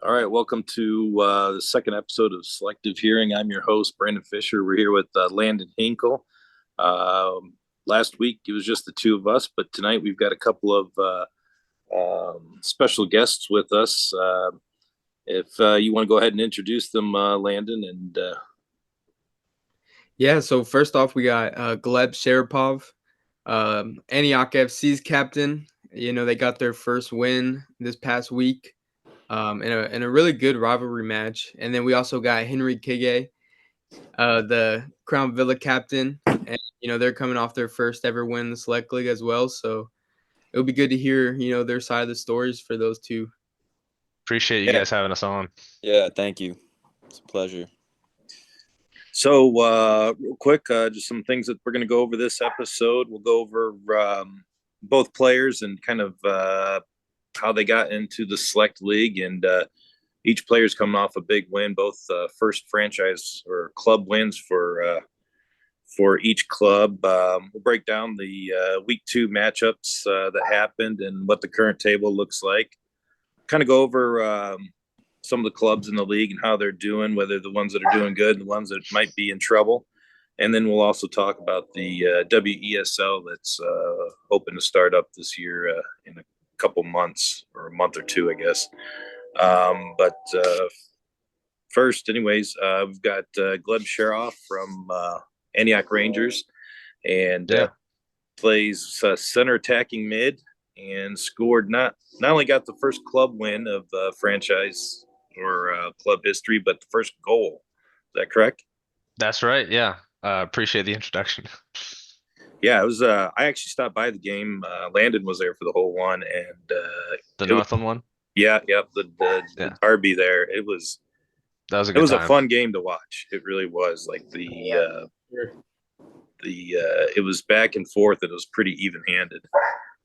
All right, welcome to the second episode of Selective Hearing. I'm your host, Brandon Fisher. We're here with Landon Hinkle. Last week it was just the two of us, but tonight we've got a couple of special guests with us. If you want to go ahead and introduce them, Landon, and Yeah, so first off, we got Gleb Sharapov, Antioch FC's captain. They got their first win this past week in a really good rivalry match. And then we also got Henri Kagay, the Crown Villa captain. And, they're coming off their first ever win in the Select League as well. So it'll be good to hear, their side of the stories for those two. Appreciate you yeah, guys having us on. Yeah, thank you. It's a pleasure. so real quick, just some things that we're going to go over this episode. We'll go over both players and kind of how they got into the Select League and. Each player's coming off a big win, both first franchise or club wins for each club. We'll break down the week two matchups that happened and what the current table looks like. Kind of go over some of the clubs in the league and how they're doing, whether the ones that are doing good and the ones that might be in trouble. And then we'll also talk about the WESL that's hoping to start up this year in a couple months or a month or two, I guess. But first, anyways, we've got Gleb Sharapov from Antioch Rangers and Yeah. plays center attacking mid and scored not only got the first club win of franchise or club history, but the first goal. Is that correct? That's right. Yeah. Appreciate the introduction. Yeah, it was. I actually stopped by the game. Landon was there for the whole one, and The it was Northland one. yeah, the Yeah. derby there. It was That was a it good was a time. fun game to watch. It really was. Like it was back and forth. It was pretty even handed.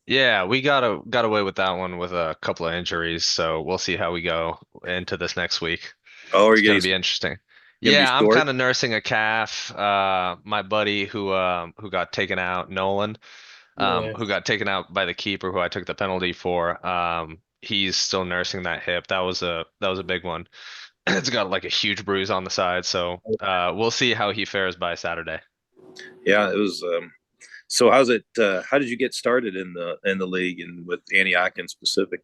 Yeah, we got away with that one with a couple of injuries, so we'll see how we go into this next week. Oh, are It's you gonna guys be interesting. gonna be Yeah, I'm short? kind of nursing a calf. My buddy who got taken out, Nolan, Yeah. who got taken out by the keeper who I took the penalty for. He's still nursing that hip. That was a big one. It's got like a huge bruise on the side, so we'll see how he fares by Saturday. Yeah, it was. So how's it? How did you get started in the league and with Antioch in specific?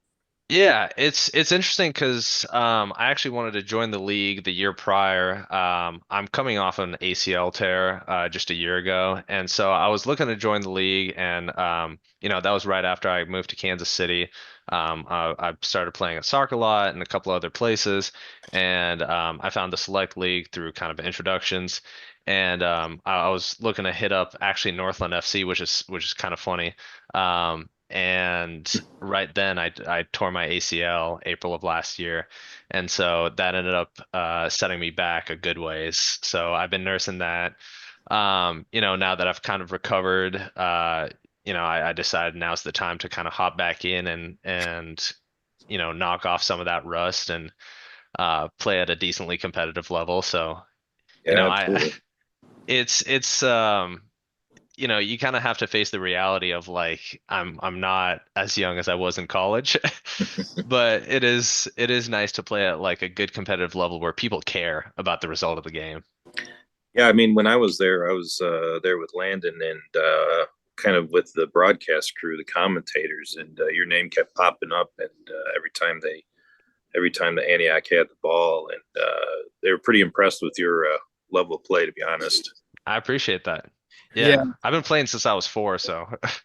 Yeah, it's interesting because I actually wanted to join the league the year prior. I'm coming off an ACL tear just a year ago, and so I was looking to join the league, and that was right after I moved to Kansas City. I started playing at soccer a lot and a couple other places, and I found the Select League through kind of introductions, and I was looking to hit up actually Northland FC, which is kind of funny. And right then I tore my ACL April of last year, and so that ended up setting me back a good ways. So I've been nursing that. Now that I've kind of recovered, I decided now's the time to kind of hop back in and knock off some of that rust and play at a decently competitive level. So Yeah, I absolutely. it's you kind of have to face the reality of like I'm not as young as I was in college, but it is nice to play at like a good competitive level where people care about the result of the game. Yeah, I mean, when I was there, I was there with Landon and kind of with the broadcast crew, the commentators, and your name kept popping up, and every time the Antioch had the ball, and they were pretty impressed with your level of play, to be honest. I appreciate that. Yeah, Yeah, I've been playing since I was 4, so that's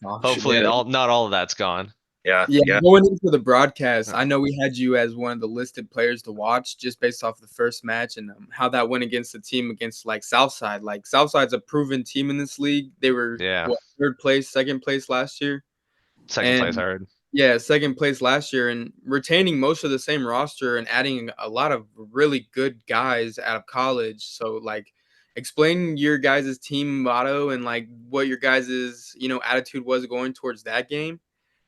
awesome. hopefully Yeah, all not all of that's gone. yeah, Yeah, yeah. going into the broadcast, Uh, I know we had you as one of the listed players to watch just based off the first match and how that went against the team against like Southside. Like Southside's a proven team in this league. They were yeah, what, third place, second place last year, second place I and heard. yeah, second place last year, and retaining most of the same roster and adding a lot of really good guys out of college. So like, explain your guys' team motto and like what your guys' attitude was going towards that game.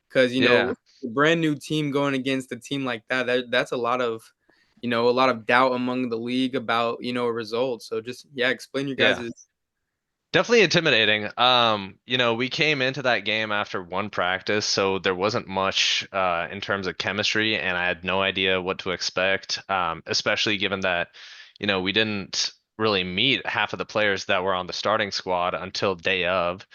Because, Yeah. a brand new team going against a team like that's a lot of doubt among the league about, a result. So just, yeah, explain your Yeah. guys'. Definitely intimidating. We came into that game after one practice, so there wasn't much in terms of chemistry, and I had no idea what to expect, especially given that, we didn't really meet half of the players that were on the starting squad until day of.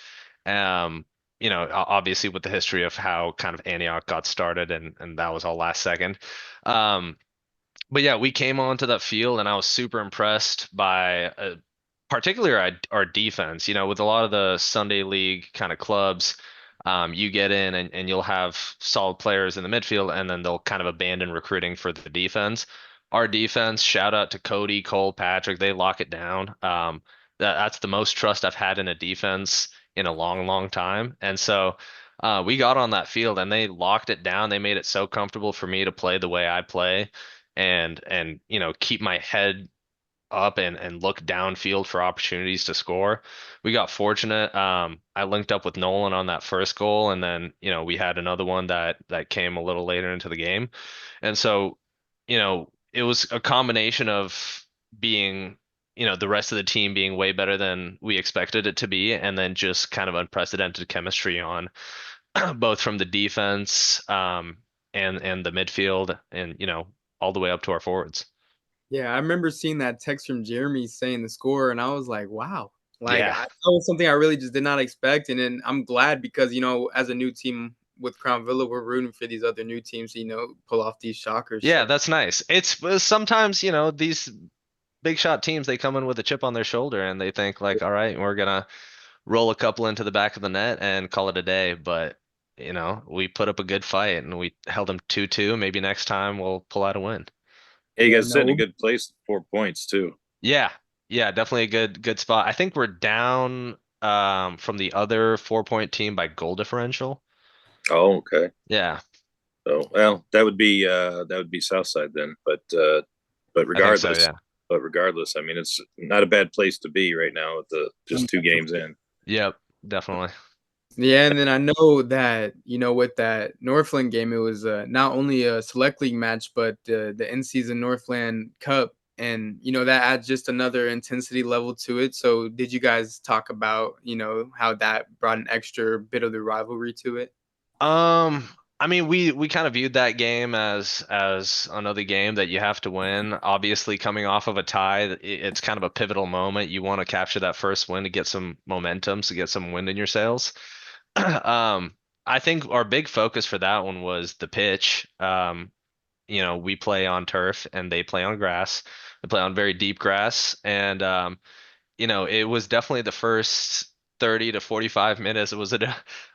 Um, Obviously with the history of how kind of Antioch got started, and that was all last second. Um, but yeah, we came onto that field, and I was super impressed by particularly our defense. With a lot of the Sunday League kind of clubs, you get in and you'll have solid players in the midfield, and then they'll kind of abandon recruiting for the defense. Our defense, shout out to Cody, Cole, Patrick, they lock it down. That's the most trust I've had in a defense in a long, long time. And so we got on that field and they locked it down. They made it so comfortable for me to play the way I play and keep my head up and look downfield for opportunities to score. We got fortunate. I linked up with Nolan on that first goal, and then we had another one that came a little later into the game, and so it was a combination of being the rest of the team being way better than we expected it to be, and then just kind of unprecedented chemistry on both from the defense and the midfield, and all the way up to our forwards. Yeah, I remember seeing that text from Jeremy saying the score, and I was like, wow. Like, Yeah. that was something I really just did not expect. And then I'm glad because, as a new team with Crown Villa, we're rooting for these other new teams, pull off these shockers. Yeah, So, that's nice. It's sometimes, these big shot teams, they come in with a chip on their shoulder and they think like, all right, we're gonna roll a couple into the back of the net and call it a day. But, we put up a good fight and we held them 2-2. Maybe next time we'll pull out a win. Hey, you yeah, guys sit in a no, good place, 4 points too. Yeah. Yeah, definitely a good spot. I think we're down from the other 4 point team by goal differential. Oh, okay. Yeah, So, well, that would be Southside then, but I think so, regardless, yeah. I mean, it's not a bad place to be right now with the just 2 games in. Yep, definitely. yeah, and then I know that, with that Northland game, it was not only a select league match, but the in-season Northland Cup. And, that adds just another intensity level to it. So did you guys talk about, how that brought an extra bit of the rivalry to it? Um, I mean, we kind of viewed that game as another game that you have to win. Obviously, coming off of a tie, it's kind of a pivotal moment. You want to capture that first win to get some momentum, to get some wind in your sails. Um, I think our big focus for that one was the pitch. We play on turf and they play on grass. They play on very deep grass, and it was definitely the first 30 to 45 minutes. It was an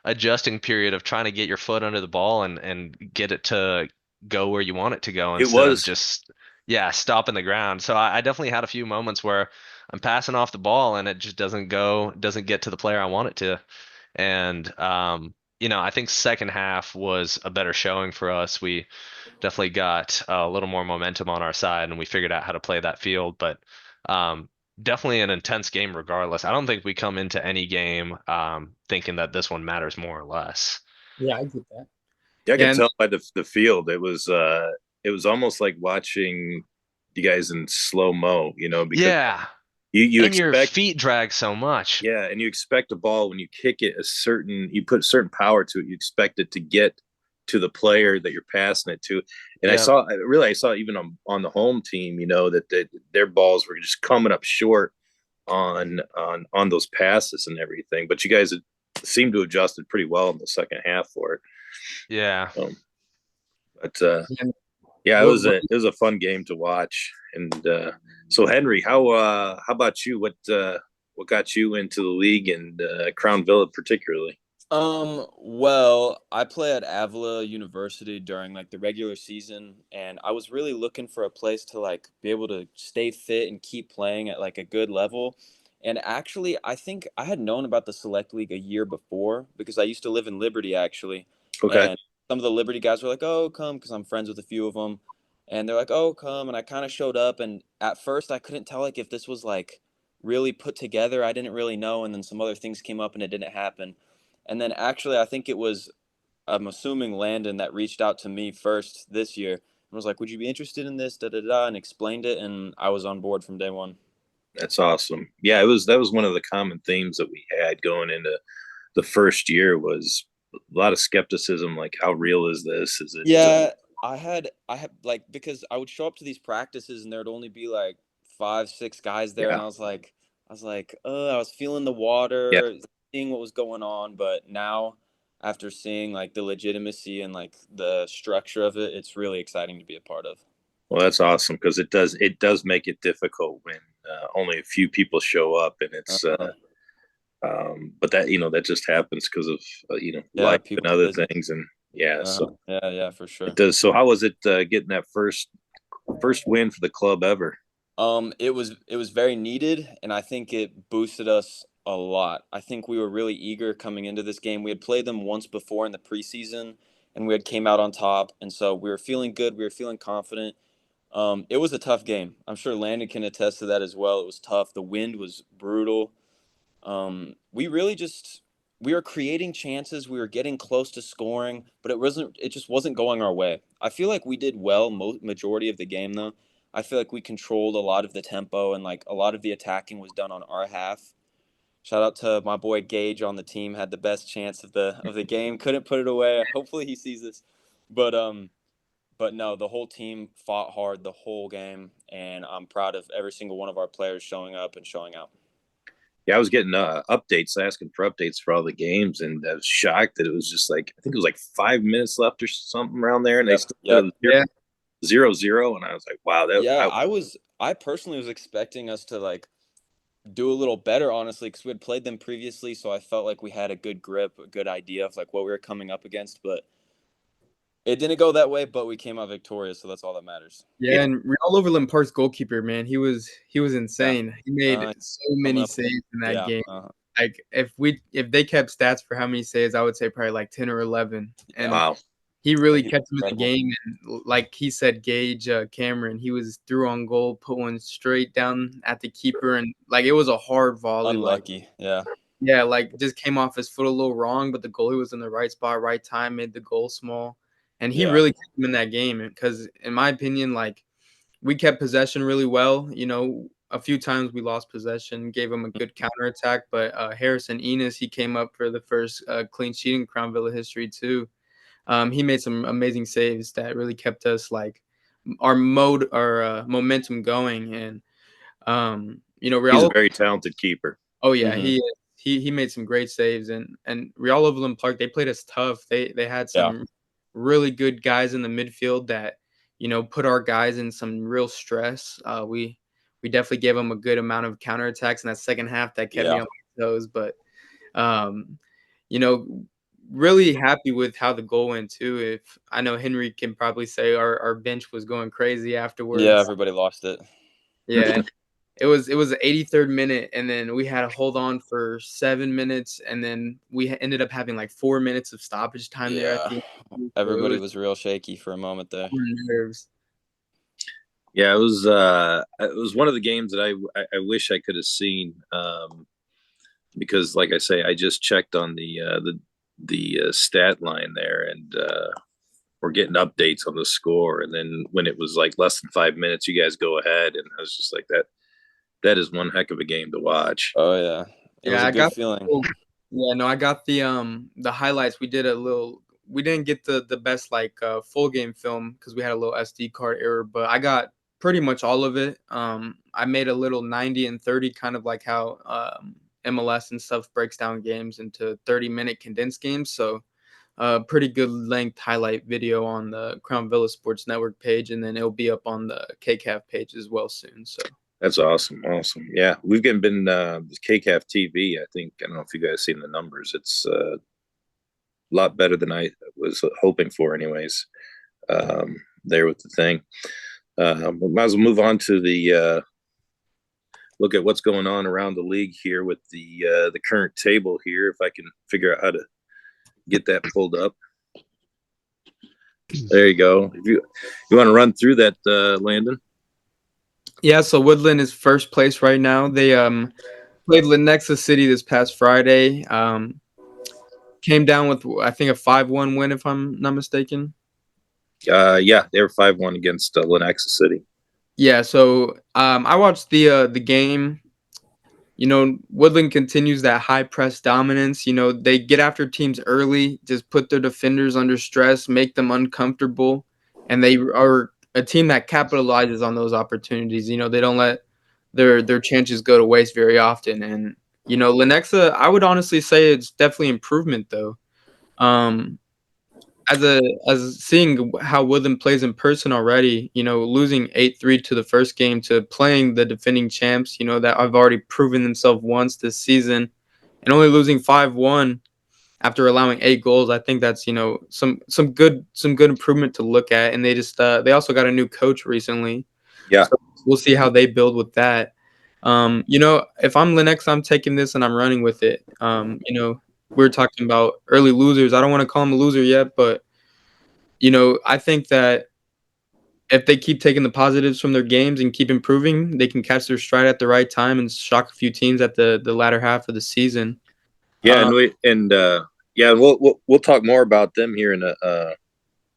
adjusting period of trying to get your foot under the ball and get it to go where you want it to go It instead of was. just, yeah, stopping the ground. So I definitely had a few moments where I'm passing off the ball and it just doesn't get to the player I want it to. And, I think second half was a better showing for us. We definitely got a little more momentum on our side and we figured out how to play that field. But um, definitely an intense game regardless. I don't think we come into any game thinking that this one matters more or less. Yeah, I get that. Yeah, I Yeah, could and tell by the field. It was almost like watching you guys in slow mo, because Yeah. you And your expect, feet drag so much. yeah, and you expect a ball when you kick it you put certain power to it. You expect it to get to the player that you're passing it to. And Yeah. I saw even on the home team, that their balls were just coming up short on those passes and everything. But you guys seemed to have adjusted pretty well in the second half for it. Yeah. But and yeah, what it was a fun game to watch. And so Henry, how about you? What got you into the league and Crown Villa particularly? Well, I play at Avila University during like the regular season, and I was really looking for a place to like be able to stay fit and keep playing at like a good level. And actually, I think I had known about the Select League a year before because I used to live in Liberty actually, Okay. and some of the Liberty guys were like, "Oh, come," because I'm friends with a few of them, and they're like, "Oh, come," and I kind of showed up, and at first I couldn't tell like if this was like really put together. I didn't really know, and then some other things came up and it didn't happen. And then actually, I think it was, I'm assuming Landon that reached out to me first this year and was like, "Would you be interested in this?" Da da da, and explained it, and I was on board from day one. That's awesome. Yeah, that was one of the common themes that we had going into the first year was a lot of skepticism, like how real is this? Is it Yeah, I had like because I would show up to these practices and there'd only be like 5, 6 guys there, and yeah, I was feeling the yeah. water, seeing what was going on, but now after seeing like the legitimacy and like the structure of it, it's really exciting to be a part of. Well, that's awesome because it does make it difficult when only a few people show up, and it's Uh, but that that just happens because of yeah, life and people's other busy. things, and yeah, so Yeah, yeah, for it sure. does. So how was it getting that first win for the club ever? It was very needed, and I think it boosted us a lot. I think we were really eager coming into this game. We had played them once before in the preseason, and we had came out on top, and so we were feeling good. We were feeling confident. It was a tough game. I'm sure Landon can attest to that as well. It was tough. The wind was brutal. We really just we were creating chances. We were getting close to scoring, but it wasn't. It just wasn't going our way. I feel like we did well majority of the game though. I feel like we controlled a lot of the tempo and like a lot of the attacking was done on our half. Shout out to my boy Gage on the team. Had the best chance of the game. Couldn't put it away. Hopefully he sees this, but but no, the whole team fought hard the whole game, and I'm proud of every single one of our players showing up and showing out. Yeah, I was getting updates, asking for updates for all the games, and I was shocked that it was just like I think it was like 5 minutes left or something around there, and they Yep. still Yep. Yeah. 0-0, and I was like, wow, Yeah, I personally was expecting us to like do a little better, honestly, because we had played them previously, so I felt like we had a good grip, a good idea of like what we were coming up against. But it didn't go that way. But we came out victorious, so that's all that matters. Yeah, and Real Overland Park's goalkeeper, man, he was Yeah, insane. He made so coming many up. saves in that Yeah, game. Like if they kept stats for how many saves, I would say probably like 10 or 11. yeah. And wow. he really He's kept him in the incredible. game. And like he said, Gage Cameron, he was through on goal, put one straight down at the keeper, and like it was a hard volley. Like Unlucky. Yeah, yeah, like just came off his foot a little wrong, but the goalie was in the right spot, right time, made the goal small, and he yeah, really kept him in that game. Because in my opinion, like we kept possession really well. You know, a few times we lost possession, gave them a good counterattack, but Harrison Enos, he came up for the first clean sheet in Crown Villa history too. He made some amazing saves that really kept us like our momentum going, and He's a Real. very talented keeper. Oh yeah, hmm he made some great saves, and Real Overland Park, they played us tough. They had yeah, some really good guys in the midfield that put our guys in some real stress. We definitely gave them a good amount of counterattacks in that second half that kept me yeah, on my toes. But um, you know, really happy with how the goal went too. If I know Henri can probably say our bench was going crazy yeah. afterwards. Everybody lost it. Yeah, and it was the 83rd minute, and then we had to hold on for 7 minutes, and then we ended up having like 4 minutes of stoppage time there at Yeah, the end. So it everybody was was real shaky for a moment there. on nerves. Yeah, it was one of the games that I wish I could have seen because, like I say, I just checked on the stat line there, and we're getting updates on the score. And then when it was like less than 5 minutes, you guys go ahead, and I was just like that. That is one heck of a game to watch. Oh yeah, it was Yeah, a I good got. feeling. Yeah, no, I got the highlights. We did a little. We didn't get the best like full game film because we had a little SD card error, but I got pretty much all of it. I made a little 90 and 30, kind of like how MLS and stuff breaks down games into 30-minute condensed games. So pretty good length highlight video on the Crown Villa Sports Network page, and then it'll be up on the KCAFF page as well soon. So That's awesome. Awesome. Yeah. We've been KCAFF TV. I think, I don't know if you guys seen the numbers. It's a lot better than I was hoping for, anyways. There with the thing. We might as well move on to the look at what's going on around the league here with the current table here. If I can figure out how to get that pulled up. There you go. If you want to run through that, Landon. yeah, so Woodland is first place right now. They played Lenexa City this past Friday. Came down with I think a 5-1 win if I'm not mistaken. Yeah, they were 5-1 against Lenexa City. Yeah, so I watched the game. Woodland continues that high press dominance. They get after teams early, just put their defenders under stress, make them uncomfortable, and they are a team that capitalizes on those opportunities. They don't let their chances go to waste very often. And Lenexa, I would honestly say it's definitely improvement though. Um, as seeing how Woodland plays in person already, losing 8-3 to the first game to playing the defending champs, that have already proven themselves once this season, and only losing 5-1 after allowing 8 goals. I think that's some good improvement to look at. And they also got a new coach recently. Yeah. So we'll see how they build with that. If I'm Linux, I'm taking this and I'm running with it. We're talking about early losers. I don't want to call them a loser yet, but I think that if they keep taking the positives from their games and keep improving, they can catch their stride at the right time and shock a few teams at the latter half of the season. Yeah, we'll talk more about them here in a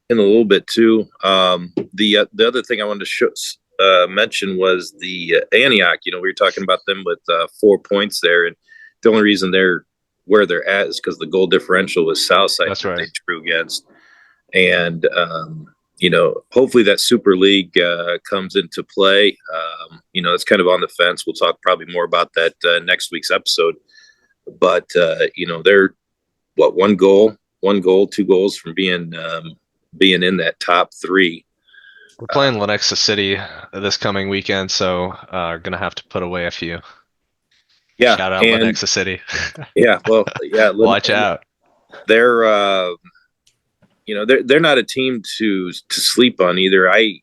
little bit too. The other thing I wanted to mention was the Antioch. We were talking about them with 4 points there, and the only reason they're where they're at is because the goal differential was Southside. That's right. They drew against, and hopefully that Super League comes into play. It's kind of on the fence. We'll talk probably more about that next week's episode. But they're 1 goal, 2 goals from being in that top 3. We're playing Lenexa City this coming weekend, so gonna have to put away a few. Yeah, Shout out Lenexa City. Yeah, well, yeah. Watch out. They're they're not a team to sleep on either. I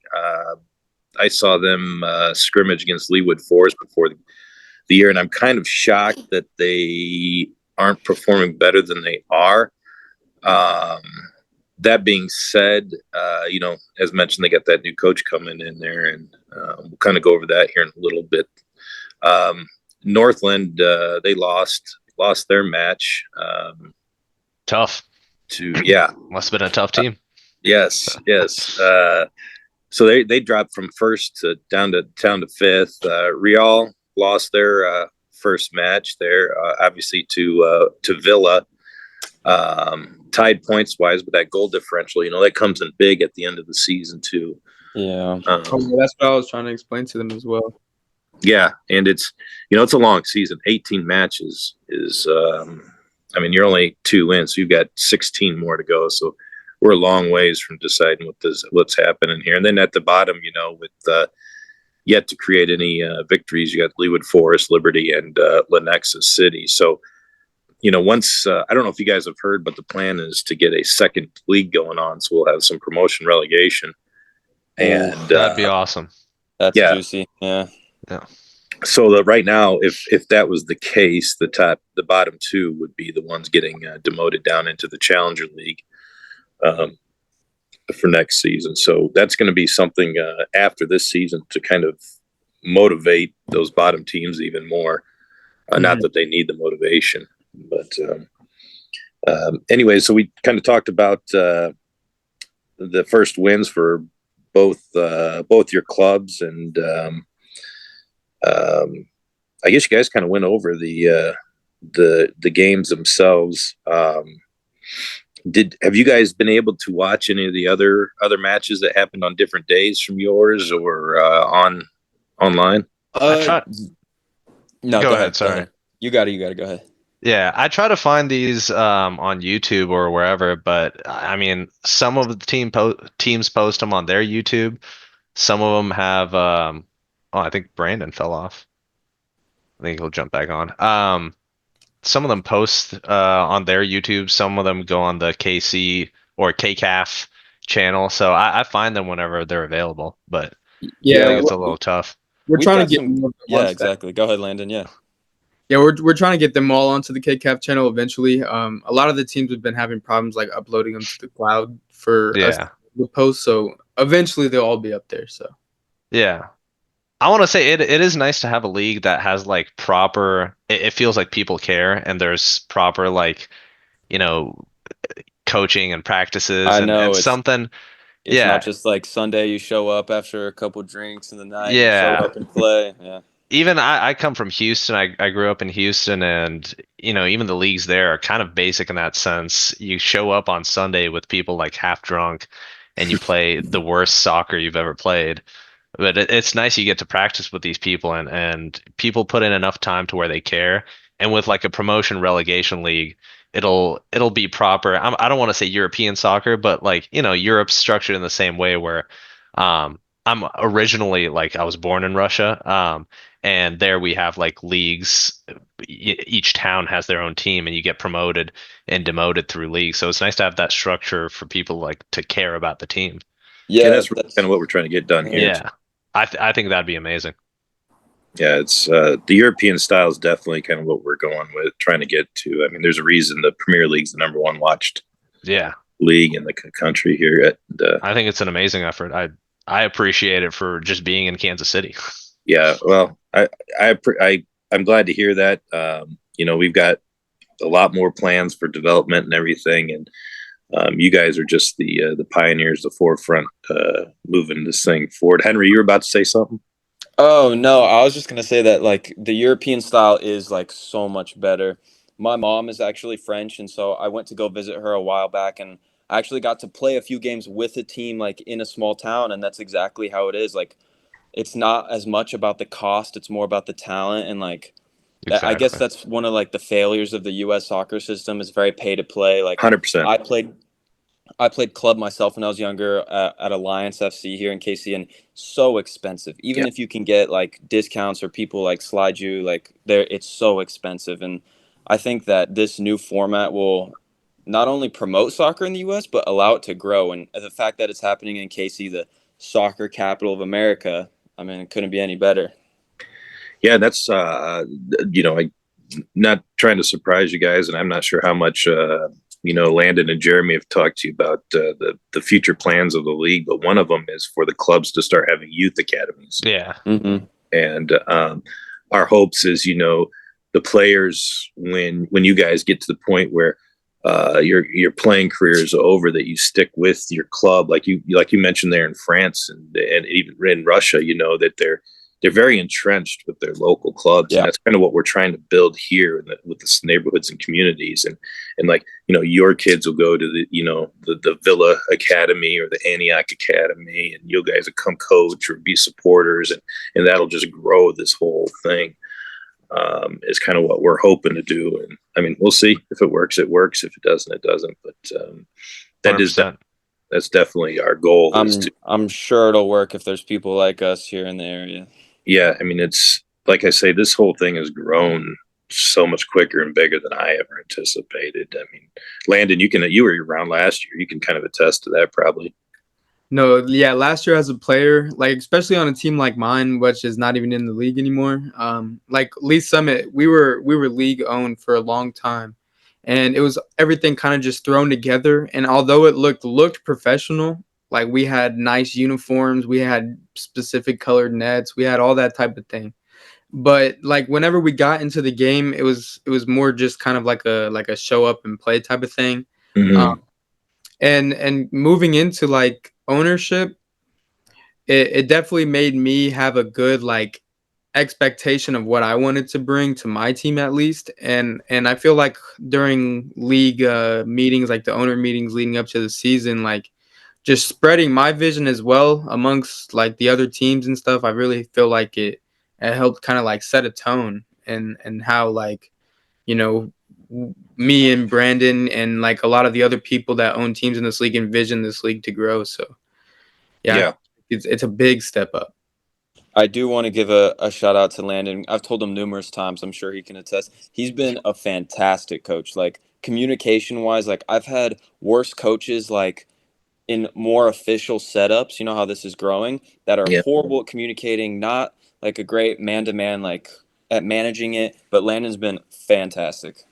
saw them scrimmage against Leawood Forest before the year, and I'm kind of shocked that they aren't performing better than they are. That being said, as mentioned, they got that new coach coming in there, and we'll kind of go over that here in a little bit. Northland, they lost their match. Tough. Must have been a tough team. Yes. So they dropped from first down to 5th. Real lost their first match there, obviously to Villa. Tied points wise, but that goal differential, that comes in big at the end of the season too. Yeah. That's what I was trying to explain to them as well. Yeah, and it's it's a long season. 18 matches is you're only 2 in, so you've got 16 more to go. So we're a long ways from deciding what's happening here. And then at the bottom, with yet to create any victories, you got Leawood Forest, Liberty, and Lenexa City. So once I don't know if you guys have heard, but the plan is to get a second league going on. So we'll have some promotion relegation, and that'd be awesome. That's juicy. Yeah. So right now, if that was the case, the bottom 2 would be the ones getting demoted down into the Challenger League for next season. So that's going to be something after this season to kind of motivate those bottom teams even more. Not that they need the motivation, but anyway. So we kind of talked about the first wins for both your clubs, and I guess you guys kind of went over the games themselves. Have you guys been able to watch any of the other matches that happened on different days from yours or online? No, go ahead. Sorry. Go ahead. You got it. Go ahead. Yeah, I try to find these on YouTube or wherever, but some of the teams post them on their YouTube. Some of them have. I think Brandon fell off. I think he'll jump back on. Some of them post on their YouTube. Some of them go on the KC or KCAFF channel. So I find them whenever they're available. But I think it's a little tough. We're trying to get more exactly. Go ahead, Landon. Yeah, we're trying to get them all onto the KCAFF channel eventually. A lot of the teams have been having problems like uploading them to the cloud for us to post. So eventually they'll all be up there. So yeah. I want to say it is nice to have a league that has like proper, it feels like people care and there's proper like, coaching and practices and something. It's Yeah. not just like Sunday you show up after a couple drinks in the night, you show Yeah. up and play. Yeah. Even I come from Houston. I grew up in Houston, and even the leagues there are kind of basic in that sense. You show up on Sunday with people like half drunk, and you play the worst soccer you've ever played. But it's nice you get to practice with these people, and people put in enough time to where they care. And with like a promotion relegation league, it'll be proper. I don't want to say European soccer, but like Europe's structured in the same way where I'm originally, like, I was born in Russia, and there we have like leagues. Each town has their own team, and you get promoted and demoted through leagues. So it's nice to have that structure for people like to care about the team. Yeah, Yeah, that's kind of what we're trying to get done here. Yeah, I think that'd be amazing. Yeah, it's the European style is definitely kind of what we're going with, trying to get to. I mean, there's a reason the Premier League's the number one watched Yeah, league in the country here. I think it's an amazing effort. I appreciate it for just being in Kansas City. Yeah, well, I'm glad to hear that. We've got a lot more plans for development and everything, and you guys are just the pioneers, the forefront, moving this thing forward. Henry, you were about to say something? Oh no, I was just gonna say that like the European style is like so much better. My mom is actually French, and so I went to go visit her a while back, and I actually got to play a few games with a team like in a small town, and that's exactly how it is. Like it's not as much about the cost; it's more about the talent, and like I guess Exactly. that's one of like the failures of the U.S. soccer system is very pay to play. Like 100%. I played club myself when I was younger at Alliance FC here in KC, and so expensive. Even Yeah. if you can get like discounts or people like slide you, like there, it's so expensive. And I think that this new format will not only promote soccer in the U.S. but allow it to grow. And the fact that it's happening in KC, the soccer capital of America, I mean, it couldn't be any better. Yeah, that's I'm not trying to surprise you guys, and I'm not sure how much Landon and Jeremy have talked to you about the future plans of the league, but one of them is for the clubs to start having youth academies. Yeah. Mm-hmm. And our hopes is, the players, when you guys get to the point where your playing career is over, that you stick with your club, like you mentioned there in France and even in Russia, that they're very entrenched with their local clubs. Yeah. And that's kind of what we're trying to build here with the neighborhoods and communities. And like, your kids will go to the Villa Academy or the Antioch Academy, and you guys will come coach or be supporters, and that'll just grow this whole thing. Is kind of what we're hoping to do. And I mean, we'll see. If it works, it works. If it doesn't, it doesn't. But that's definitely our goal. I'm sure it'll work if there's people like us here in the area. Yeah, I mean, it's like I say, this whole thing has grown so much quicker and bigger than I ever anticipated. I mean, Landon, you were around last year. You can kind of attest to that, probably. No, yeah, last year as a player, like especially on a team like mine, which is not even in the league anymore. Like Lee Summit, we were league owned for a long time, and it was everything kind of just thrown together. And although it looked professional, like we had nice uniforms, we had specific colored nets, we had all that type of thing. But like whenever we got into the game, it was more just kind of like a show up and play type of thing. Mm-hmm. And moving into like ownership, it definitely made me have a good like expectation of what I wanted to bring to my team at least. And I feel like during league meetings, like the owner meetings leading up to the season, like just spreading my vision as well amongst like the other teams and stuff, I really feel like it helped kind of like set a tone and how like, me and Brandon and like a lot of the other people that own teams in this league envision this league to grow. So yeah. It's a big step up. I do want to give a shout out to Landon. I've told him numerous times. I'm sure he can attest. He's been a fantastic coach. Like communication wise, like I've had worse coaches like in more official setups. You know how this is growing, that are horrible at communicating, not like a great man to man, like at managing it. But Landon's been fantastic.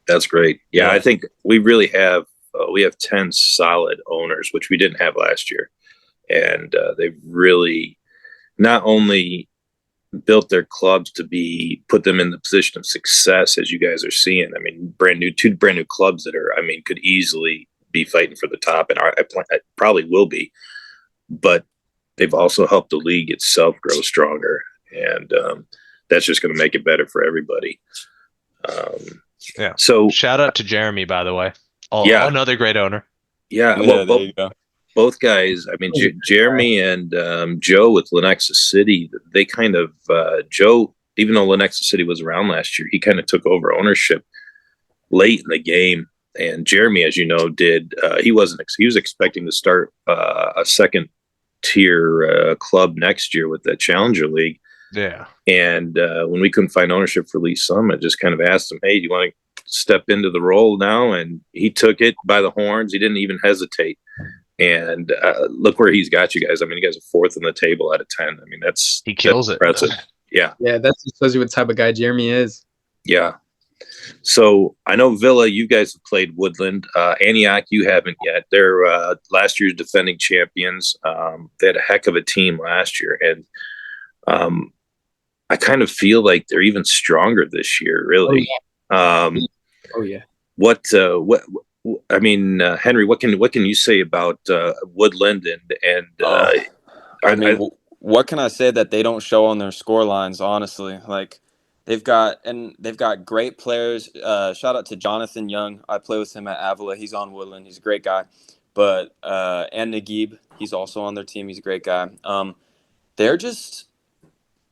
That's great. Yeah, Yeah. I think we really have 10 solid owners, which we didn't have last year. And they've really not only built their clubs to put them in the position of success, as you guys are seeing. I mean, two brand new clubs that could easily be fighting for the top, and I probably will be. but they've also helped the league itself grow stronger, and that's just going to make it better for everybody. Yeah. So shout out to Jeremy, by the way. Yeah. Another great owner. Yeah, Yeah, well, there you go. both guys. I mean, Jeremy and Joe with Lenexa City. They kind of Joe, even though Lenexa City was around last year, he kind of took over ownership late in the game. And Jeremy, as you know, did he was expecting to start a second tier club next year with the Challenger League. Yeah. And when we couldn't find ownership for Lee Summit, just kind of asked him, "Hey, do you want to step into the role now?" And he took it by the horns. He didn't even hesitate. And look where he's got you guys. I mean, you guys are fourth on the table out of 10. I mean, he kills it. Impressive. Yeah. Yeah, that just shows you what type of guy Jeremy is. Yeah. So I know Villa, you guys have played Woodland. Antioch, you haven't yet. They're last year's defending champions. They had a heck of a team last year, and I kind of feel like they're even stronger this year. Really. Oh yeah. What I mean, Henri, what can you say about Woodland and I mean, what can I say that they don't show on their score lines? Honestly, like they've got great players. Shout out to Jonathan Young. I play with him at Avila. He's on Woodland. He's a great guy. But and Naguib, he's also on their team. He's a great guy. They're just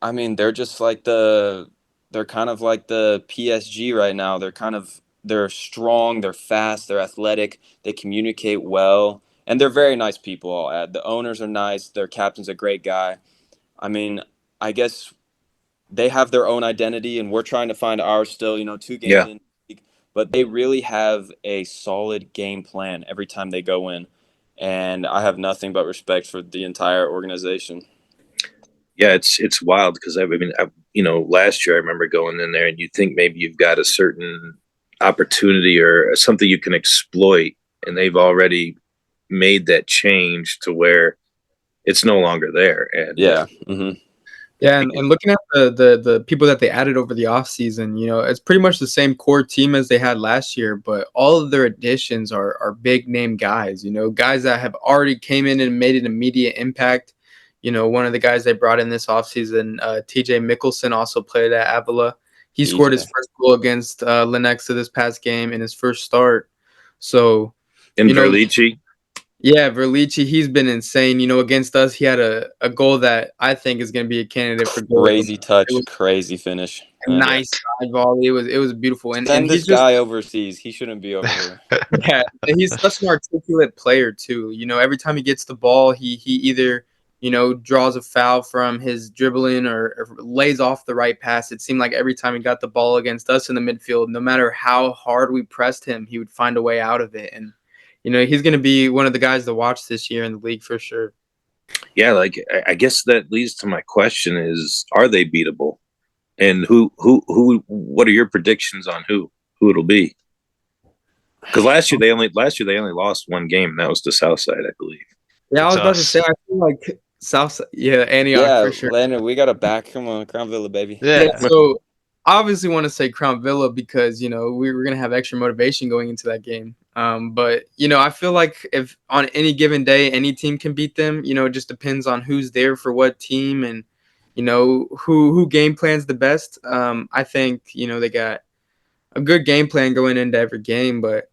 like they're kind of like the PSG right now. They're strong, they're fast, they're athletic, they communicate well, and they're very nice people, I'll add. The owners are nice, their captain's a great guy. I mean, I guess they have their own identity, and we're trying to find ours still, 2 games in the league, but they really have a solid game plan every time they go in, and I have nothing but respect for the entire organization. Yeah, it's wild because last year I remember going in there and you think maybe you've got a certain opportunity or something you can exploit, and they've already made that change to where it's no longer there. And yeah, and looking at the people that they added over the offseason, it's pretty much the same core team as they had last year, but all of their additions are big name guys, guys that have already came in and made an immediate impact. One of the guys they brought in this offseason, TJ Mickelson, also played at Avila. He scored his first goal against Lenexa this past game in his first start. So, and Verlici. Yeah, Verlici, he's been insane. Against us, he had a goal that I think is going to be a candidate for goal. Crazy touch, crazy finish. Nice side volley. It was beautiful. And he's guy overseas. He shouldn't be over here. Yeah, and he's such an articulate player too. Every time he gets the ball, he either draws a foul from his dribbling or lays off the right pass. It seemed like every time he got the ball against us in the midfield, no matter how hard we pressed him, he would find a way out of it. And, he's going to be one of the guys to watch this year in the league for sure. Yeah, like I guess that leads to my question is, are they beatable? And what are your predictions on who it'll be? Because last year they only lost one game, and that was to Southside, I believe. Yeah, I was about to say, I feel like Southside, Antioch for sure. Landon, we got a back. Come on, Crown Villa, baby. Yeah. So I obviously want to say Crown Villa because we were gonna have extra motivation going into that game. But I feel like if on any given day any team can beat them, it just depends on who's there for what team and who game plans the best. I think they got a good game plan going into every game, but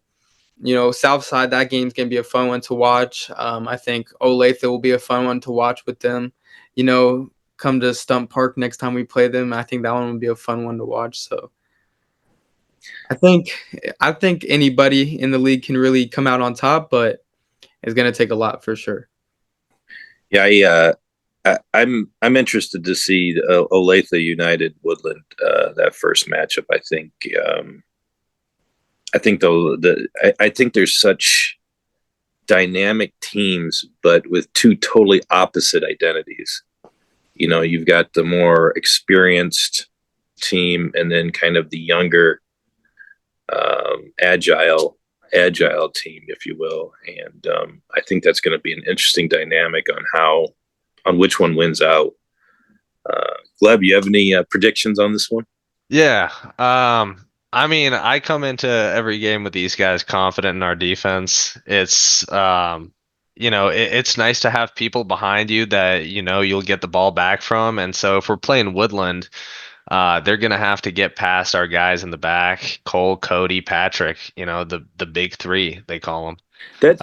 Southside, that game's gonna be a fun one to watch. I think Olathe will be a fun one to watch with them. Come to Stump Park next time we play them. I think that one would be a fun one to watch. So I think anybody in the league can really come out on top, but it's gonna take a lot for sure. Yeah, I'm interested to see Olathe United Woodland that first matchup. I think there's such dynamic teams, but with two totally opposite identities. You've got the more experienced team, and then kind of the younger, agile team, if you will. And I think that's going to be an interesting dynamic on which one wins out. Gleb, you have any predictions on this one? Yeah. I mean, I come into every game with these guys confident in our defense. It's it's nice to have people behind you that, you'll get the ball back from. And so if we're playing Woodland, they're going to have to get past our guys in the back, Cole, Cody, Patrick, the big three, they call them. I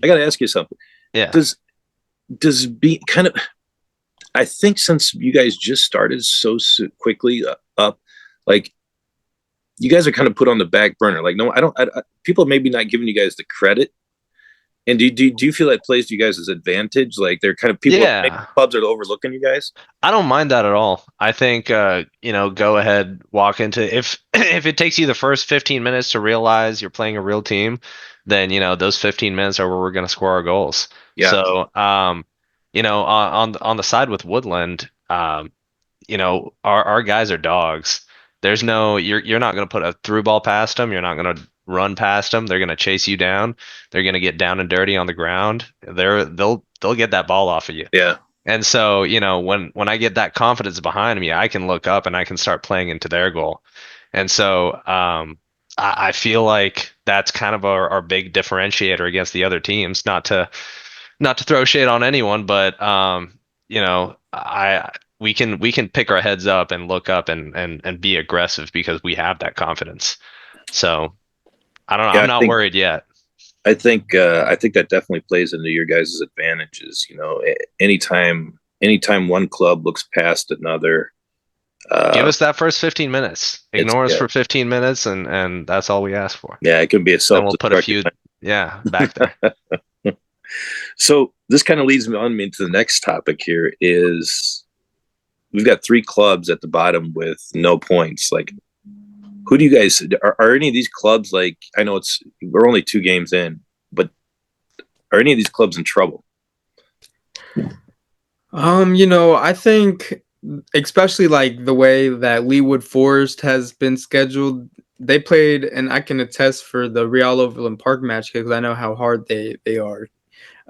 got to ask you something. Yeah. Does be kind of, I think since you guys just started so quickly up, like you guys are kind of put on the back burner. Like, no, people maybe not giving you guys the credit. And do you feel that plays to you guys' advantage? Like they're kind of clubs are overlooking you guys. I don't mind that at all. I think go ahead, walk into if if it takes you the first 15 minutes to realize you're playing a real team, then those 15 minutes are where we're going to score our goals. Yeah. So on the side with Woodland, our guys are dogs. There's no you're not going to put a through ball past them. You're not going to run past them. They're going to chase you down. They're going to get down and dirty on the ground. They'll get that ball off of you. Yeah. And so, when I get that confidence behind me, I can look up and I can start playing into their goal. And so, I feel like that's kind of our big differentiator against the other teams. Not to throw shade on anyone, but we can pick our heads up and look up and be aggressive because we have that confidence. So I don't know. I'm not worried yet. I think that definitely plays into your guys' advantages. Anytime one club looks past another, give us that first 15 minutes. Ignore us for 15 minutes, and that's all we ask for. Yeah, it can be a self. Then we'll put a few, back there. So this kind of leads me into the next topic here. Is we've got 3 clubs at the bottom with no points. Like, who do you guys are any of these clubs, like, I know we're only 2 games in, but are any of these clubs in trouble? I think especially like the way that Leewood Forest has been scheduled, they played, and I can attest for the Real Overland Park match because I know how hard they are.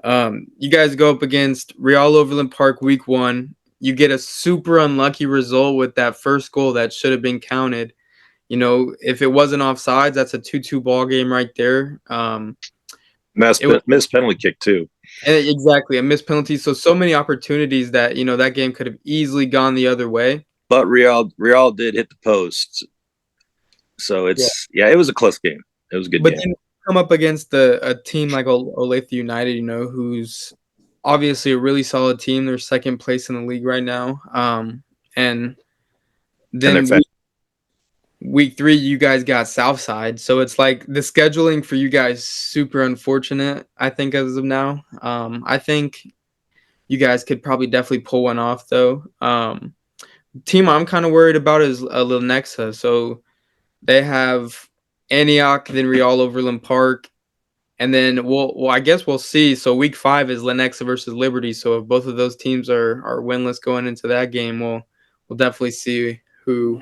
You guys go up against Real Overland Park week 1. You get a super unlucky result with that first goal that should have been counted. If it wasn't offsides, that's a 2-2 ball game right there. Missed penalty kick too. Exactly, a missed penalty. So many opportunities that that game could have easily gone the other way. But Real did hit the post, so it was a close game. It was a good game. But then come up against a team like Olathe United, who's obviously a really solid team. They're second place in the league right now. And then week 3, you guys got Southside. So it's like the scheduling for you guys super unfortunate, I think, as of now. I think you guys could probably definitely pull one off, though. Team I'm kind of worried about is Lenexa. So they have Antioch, then Real Overland Park. And then I guess we'll see. So week 5 is Lenexa versus Liberty. So if both of those teams are winless going into that game, we'll definitely see who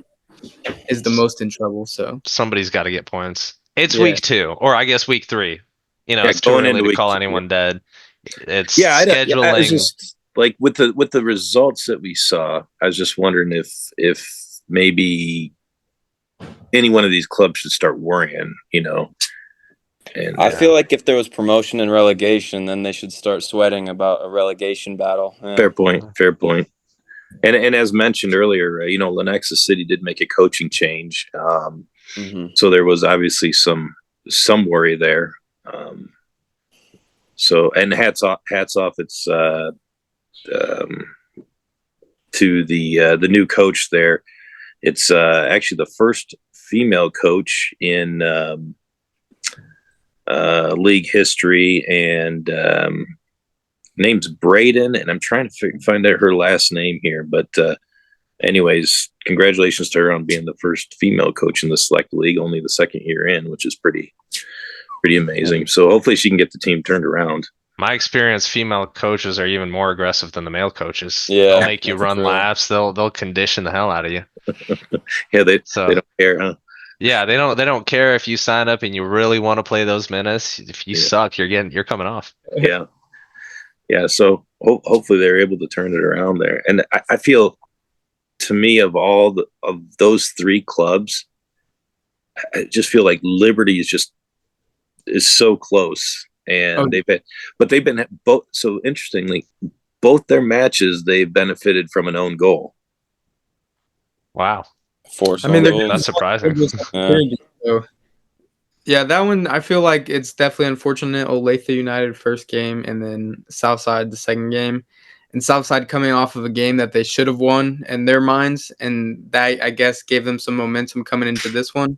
is the most in trouble. So somebody's got to get points. It's week 2, or I guess week 3. It's too early to call anyone dead. It's scheduling. I was just like with the results that we saw. I was just wondering if maybe any one of these clubs should start worrying. And I feel like if there was promotion and relegation, then they should start sweating about a relegation battle. Yeah. Fair point. And as mentioned earlier, Lenexa City did make a coaching change. So there was obviously some worry there. So, and hats off. It's to the new coach there. It's actually the first female coach in league history, and name's Braden, and I'm trying to find out her last name here. But anyways, congratulations to her on being the first female coach in the Select League, only the 2nd year in, which is pretty amazing. So hopefully she can get the team turned around. My experience, female coaches are even more aggressive than the male coaches. Yeah, they'll make you run laps. They'll condition the hell out of you. Yeah, they don't care, huh? Yeah, they don't care if you sign up and you really want to play those minutes. If you suck, you're coming off. Yeah. So hopefully they're able to turn it around there. And I feel, to me, of those 3 clubs, I just feel like Liberty is so close. and they've been both. So interestingly, both their matches they benefited from an own goal. Wow. Force I mean, goals. That's surprising. So, yeah, that one I feel like it's definitely unfortunate. Olathe United first game, and then Southside the second game, and Southside coming off of a game that they should have won in their minds, and that I guess gave them some momentum coming into this one.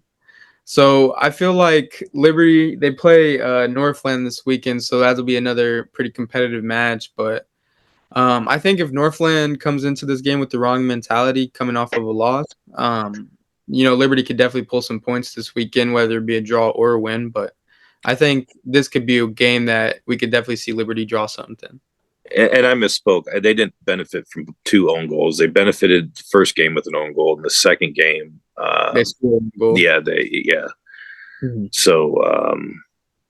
So I feel like Liberty they play Northland this weekend, so that'll be another pretty competitive match. But I think if Northland comes into this game with the wrong mentality, coming off of a loss, Liberty could definitely pull some points this weekend, whether it be a draw or a win. But I think this could be a game that we could definitely see Liberty draw something. And I misspoke. They didn't benefit from 2 own goals. They benefited the first game with an own goal, and the second game, They scored a goal. yeah, Mhm. So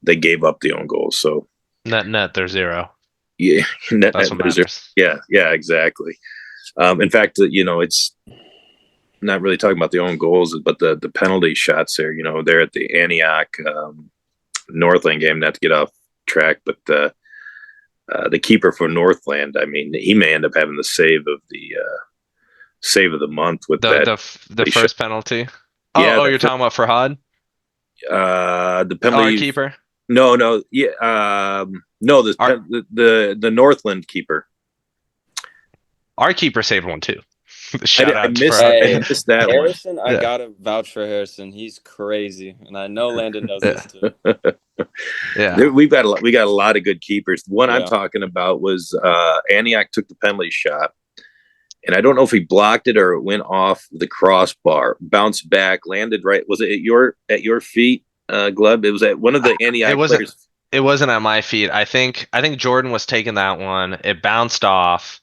they gave up the own goal. So Net, they're 0. yeah, That's what matters. yeah, exactly. In fact, it's not really talking about the own goals, but the penalty shots there. They're at the Antioch Northland game. Not to get off track, but the keeper for Northland, I mean, he may end up having the save of the month with The first penalty. Oh, you're talking about Farhad? The penalty. Our keeper. No, yeah, no, the Northland keeper. Our keeper saved one too. I missed that one. Harrison, I gotta vouch for Harrison. He's crazy, and I know Landon knows this too. Yeah, we got a lot of good keepers. The one I'm talking about was Antioch took the penalty shot, and I don't know if he blocked it or it went off the crossbar, bounced back, landed right. Was it at your feet, Gleb? It was at one of the Antioch players. It wasn't at my feet. I think Jordan was taking that one. It bounced off.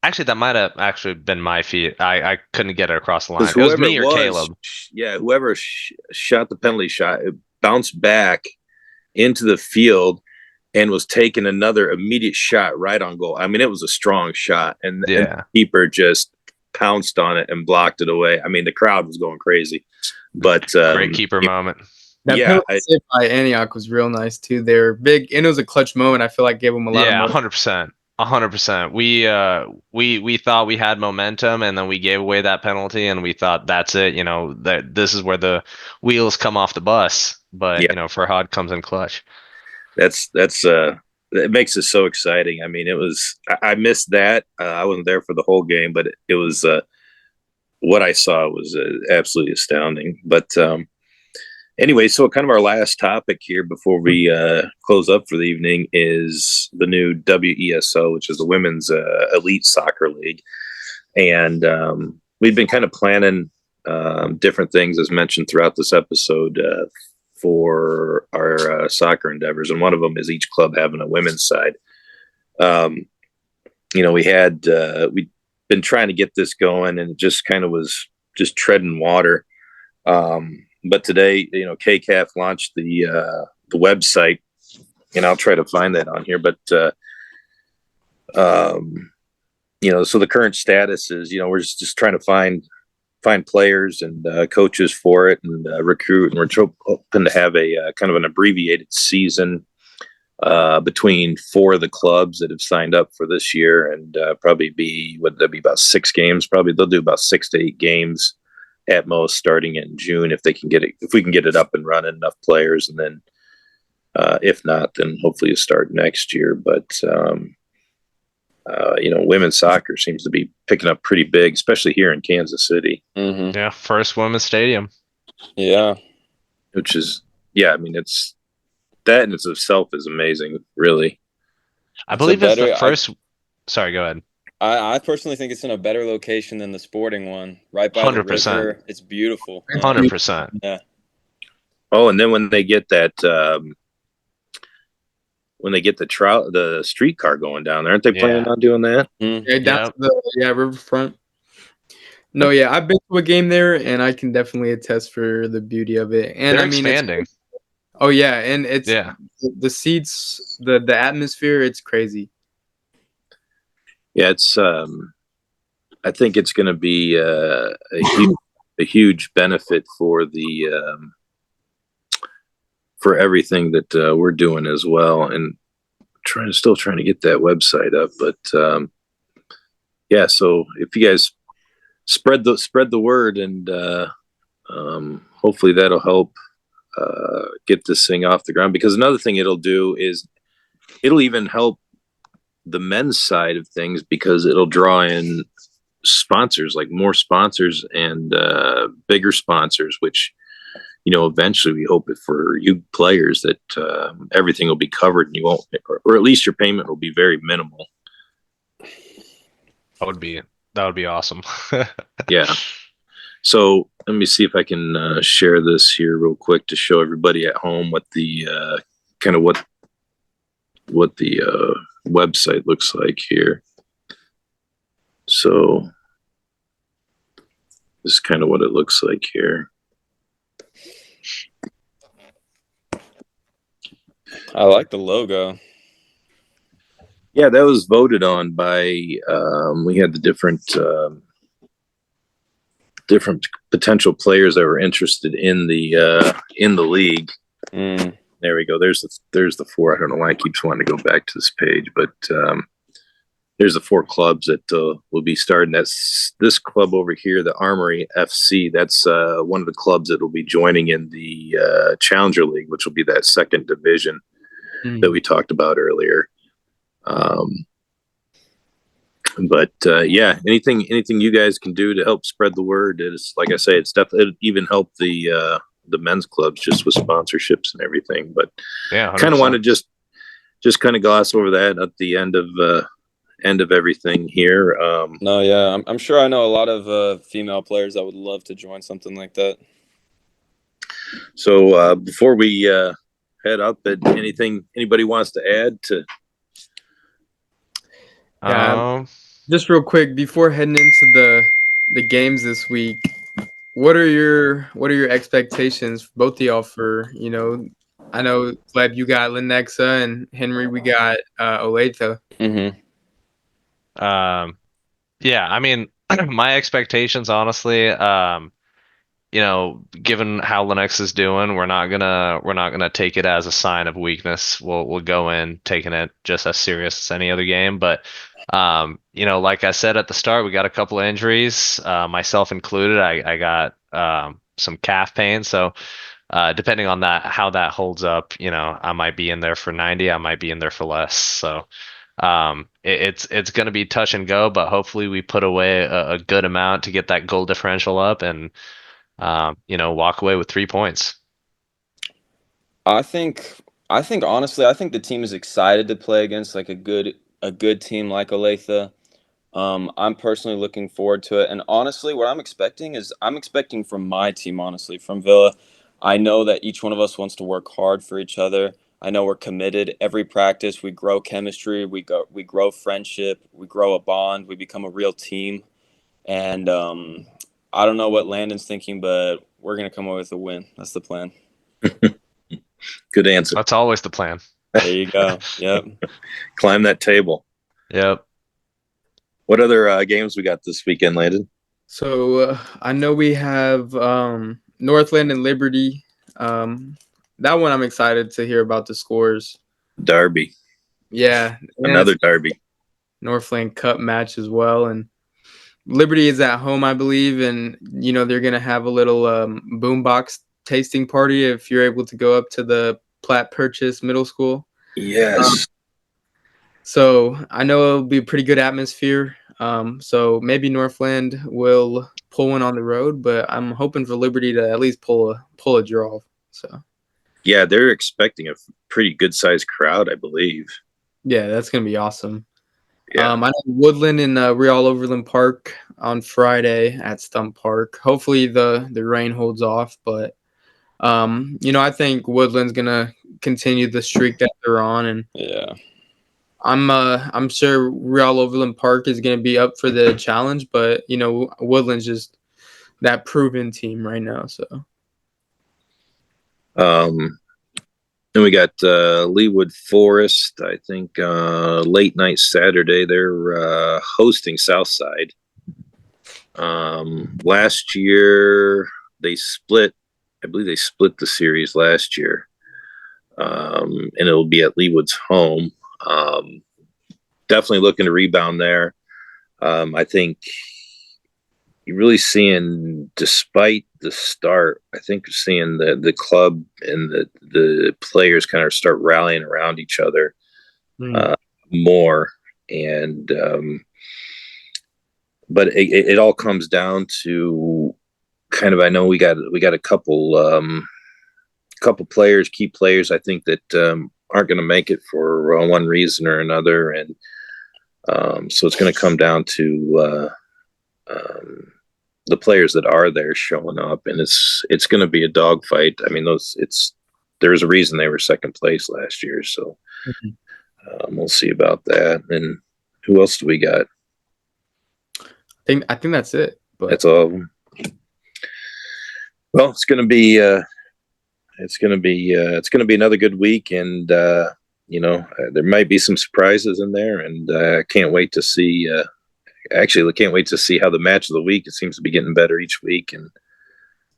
Actually, that might have actually been my feet. I couldn't get it across the line. It was me or Caleb. Yeah, whoever shot the penalty shot, it bounced back into the field and was taking another immediate shot right on goal. I mean, it was a strong shot, and the keeper just pounced on it and blocked it away. I mean, the crowd was going crazy. But great keeper moment. That penalty save by Antioch was real nice too. They're big, and it was a clutch moment. I feel like gave them a lot of motivation. 100%. 100%. We thought we had momentum, and then we gave away that penalty, and we thought that's it. That this is where the wheels come off the bus. But Farhad comes in clutch. That's it makes it so exciting. I mean, I missed that. I wasn't there for the whole game, but it was what I saw was absolutely astounding. But anyway, so kind of our last topic here before we close up for the evening is the new WESO, which is the Women's Elite Soccer League. And we've been kind of planning different things, as mentioned throughout this episode, for our soccer endeavors. And one of them is each club having a women's side. We've been trying to get this going, and it just kind of was just treading water. But today, KCAFF launched the website, and I'll try to find that on here. But so the current status is, we're just trying to find players and coaches for it and recruit, and we're hoping to have a kind of an abbreviated season between 4 of the clubs that have signed up for this year, and probably be about 6 games. Probably they'll do about 6 to 8 games at most, starting in June, if we can get it up and running, enough players, and then if not, then hopefully you start next year. But women's soccer seems to be picking up pretty big, especially here in Kansas City. Mm-hmm. Yeah, first women's stadium. Yeah, which is it's that in itself is amazing, really. I believe it's the first. Sorry, go ahead. I personally think it's in a better location than the Sporting one, right by 100%. the river. It's beautiful. 100%. Yeah. Oh, and then when they get that, the streetcar going down there, aren't they planning on doing that? Mm-hmm. Yeah, that's Riverfront. No, yeah, I've been to a game there, and I can definitely attest for the beauty of it. And they're expanding. Oh yeah, and it's the seats, the atmosphere, it's crazy. Yeah, it's. I think it's going to be a huge benefit for the for everything that we're doing as well, and still trying to get that website up. But yeah, so if you guys spread the word, and hopefully that'll help get this thing off the ground. Because another thing it'll do is it'll even help the men's side of things, because it'll draw in sponsors, like more sponsors and bigger sponsors, which, you know, eventually we hope for you players that everything will be covered, and you won't, or at least your payment will be very minimal. That would be awesome. Yeah. So let me see if I can share this here real quick to show everybody at home what the kind of what the website looks like here. So this is kind of what it looks like here. I like the logo. Yeah, that was voted on by we had the different potential players that were interested in the league. There we go. There's the four. I don't know why it keeps wanting to go back to this page, but there's the four clubs that will be starting. That's this club over here, the Armory FC. That's one of the clubs that will be joining in the Challenger League, which will be that second division that we talked about earlier. But yeah, anything you guys can do to help spread the word is, like I say, it's definitely, it'd even help the men's clubs just with sponsorships and everything. But yeah, kind of want to just kind of gloss over that at the end of everything here. No, yeah, I'm sure I know a lot of female players that would love to join something like that. So before we head up, anything anybody wants to add to? Just real quick before heading into the games this week, what are your expectations, both of y'all, for, you know, I know, Gleb, you got Lenexa, and Henri, we got Olathe. Yeah, I mean, my expectations, honestly, you know, given how Linux is doing, we're not gonna take it as a sign of weakness. We'll go in taking it just as serious as any other game. But you know, like I said at the start, we got a couple of injuries, myself included. I got some calf pain, so depending on how that holds up, you know, I might be in there for 90, I might be in there for less. So it's going to be touch and go, but hopefully we put away a good amount to get that goal differential up and you know, walk away with 3 points. I think honestly, I think the team is excited to play against like a good team like Olathe. I'm personally looking forward to it, and honestly, what I'm expecting from my team, honestly, from Villa. I know that each one of us wants to work hard for each other. I know we're committed. Every practice, we grow chemistry, we grow friendship, we grow a bond, we become a real team. And I don't know what Landon's thinking, but we're gonna come away with a win. That's the plan. Good answer. That's always the plan. There you go. Yep. Climb that table. Yep. What other games we got this weekend, Landon? So I know we have Northland and Liberty. That one I'm excited to hear about the scores. Derby. Yeah. Another Derby. Northland Cup match as well. And Liberty is at home, I believe. And, you know, they're going to have a little boombox tasting party if you're able to go up to the Platt Purchase Middle School. Yes. So I know it'll be a pretty good atmosphere. So maybe Northland will pull one on the road, but I'm hoping for Liberty to at least pull a draw. So yeah, they're expecting a pretty good sized crowd, I believe. Yeah, that's gonna be awesome. Yeah. I know Woodland and Real Overland Park on Friday at Stump Park. Hopefully the rain holds off, but you know, I think Woodland's gonna continue the streak that they're on, and yeah. I'm sure Real Overland Park is going to be up for the challenge, but you know, Woodland's just that proven team right now. So, then we got Leewood Forest. I think late night Saturday they're hosting Southside. Last year they split. I believe they split the series last year. and it'll be at Leewood's home. Definitely looking to rebound there. I think you're really seeing, despite the start, I think you're seeing the club and the players kind of start rallying around each other more. And but it all comes down to kind of, I know we got a couple players, key players, I think that aren't going to make it for one reason or another, and so it's going to come down to the players that are there showing up, and it's going to be a dogfight. I mean, there's a reason they were second place last year, so we'll see about that. And who else do we got? I think that's it. But That's all of them. Well, it's going to be another good week, and there might be some surprises in there, and I can't wait to see. Actually, I can't wait to see how the match of the week. It seems to be getting better each week, and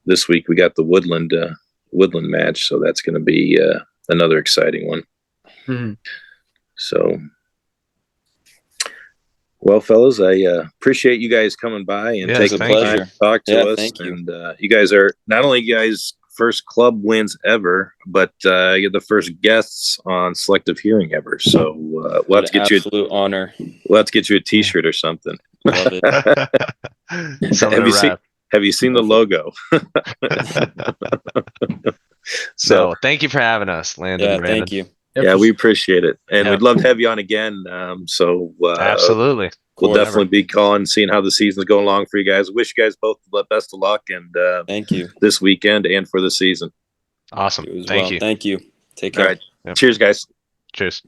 this week we got the Woodland match, so that's going to be another exciting one. So, well, fellas, I appreciate you guys coming by and taking the time to talk to us. Thank you. And you guys are not only first club wins ever, but you're the first guests on Selective Hearing ever. So we'll have to get absolute honor. We'll have to get you a T-shirt or something. Love it. Have you seen the logo? So thank you for having us, Landon. Yeah, and Brandon. thank you. Yeah, we appreciate it, and we'd love to have you on again. Absolutely, we'll definitely be calling, seeing how the season's going along for you guys. Wish you guys both the best of luck, and thank you this weekend and for the season. Awesome. Thank you. Thank you. Take care. All right. Cheers, guys. Cheers.